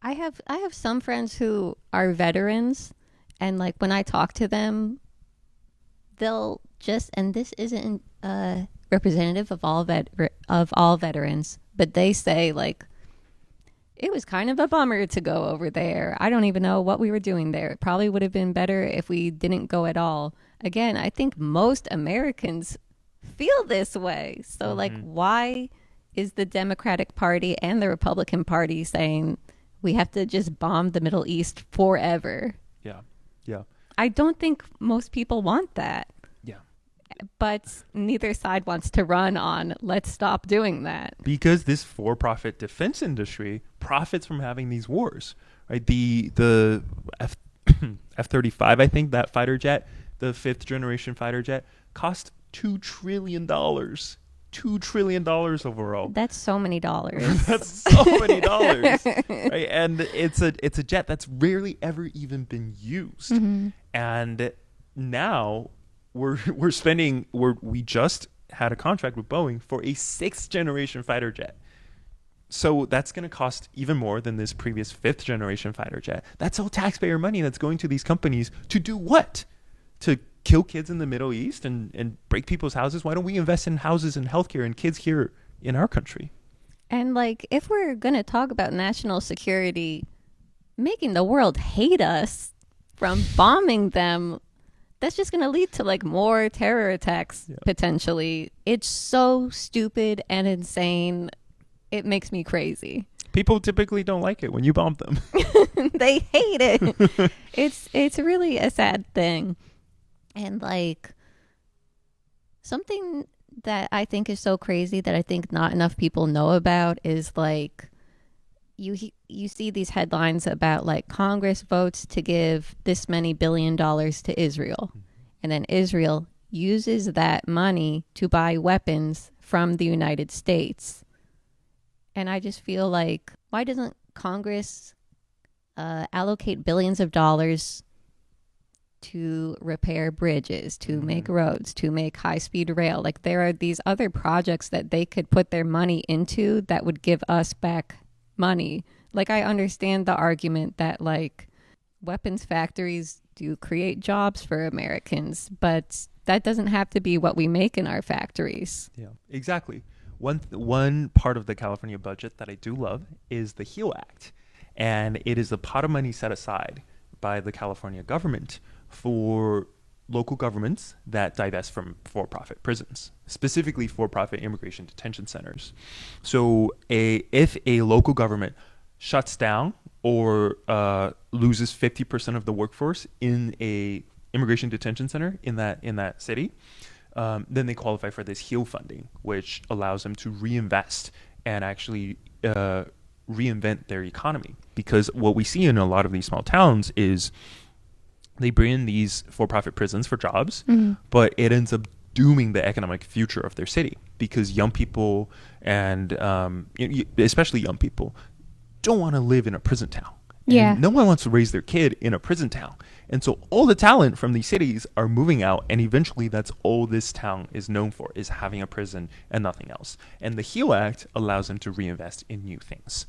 I have some friends who are veterans, and like when I talk to them, they'll just, and this isn't representative of all veterans, but they say like it was kind of a bummer to go over there. I don't even know what we were doing there. It probably would have been better if we didn't go at all. Again, I think most Americans feel this way. So like why is the Democratic Party and the Republican Party saying we have to just bomb the Middle East forever? Yeah. Yeah. I don't think most people want that, Yeah. but neither side wants to run on let's stop doing that. Because this for-profit defense industry profits from having these wars, right? The F F-35, I think, that fighter jet, the fifth generation fighter jet, cost $2 trillion. $2 trillion overall. That's so many dollars. That's so many dollars, right? And it's a jet that's rarely ever even been used. And now we just had a contract with Boeing for a sixth generation fighter jet. So that's going to cost even more than this previous fifth generation fighter jet. That's all taxpayer money that's going to these companies to do what? To kill kids in the Middle East and break people's houses? Why don't we invest in houses and healthcare and kids here in our country? And like, if we're going to talk about national security, making the world hate us from bombing them, that's just going to lead to like more terror attacks potentially. It's so stupid and insane. It makes me crazy. People typically don't like it when you bomb them. They hate it. It's really a sad thing. And like something that I think is so crazy that I think not enough people know about is like you see these headlines about like Congress votes to give this many $billion to Israel. And then Israel uses that money to buy weapons from the United States. And I just feel like, why doesn't Congress allocate billions of dollars to repair bridges, to make roads, to make high-speed rail? Like there are these other projects that they could put their money into that would give us back money. Like I understand the argument that like weapons factories do create jobs for Americans, but that doesn't have to be what we make in our factories. Yeah, exactly. One part of the California budget that I do love is the HEAL Act. And it is a pot of money set aside by the California government for local governments that divest from for-profit prisons, specifically for-profit immigration detention centers. So if a local government shuts down or loses 50% of the workforce in a immigration detention center in that city, then they qualify for this HEAL funding, which allows them to reinvest and actually reinvent their economy. Because what we see in a lot of these small towns is they bring in these for-profit prisons for jobs, but it ends up dooming the economic future of their city because young people and especially young people don't want to live in a prison town. Yeah. And no one wants to raise their kid in a prison town. And so all the talent from these cities are moving out, and eventually that's all this town is known for, is having a prison and nothing else. And the HEAL Act allows them to reinvest in new things.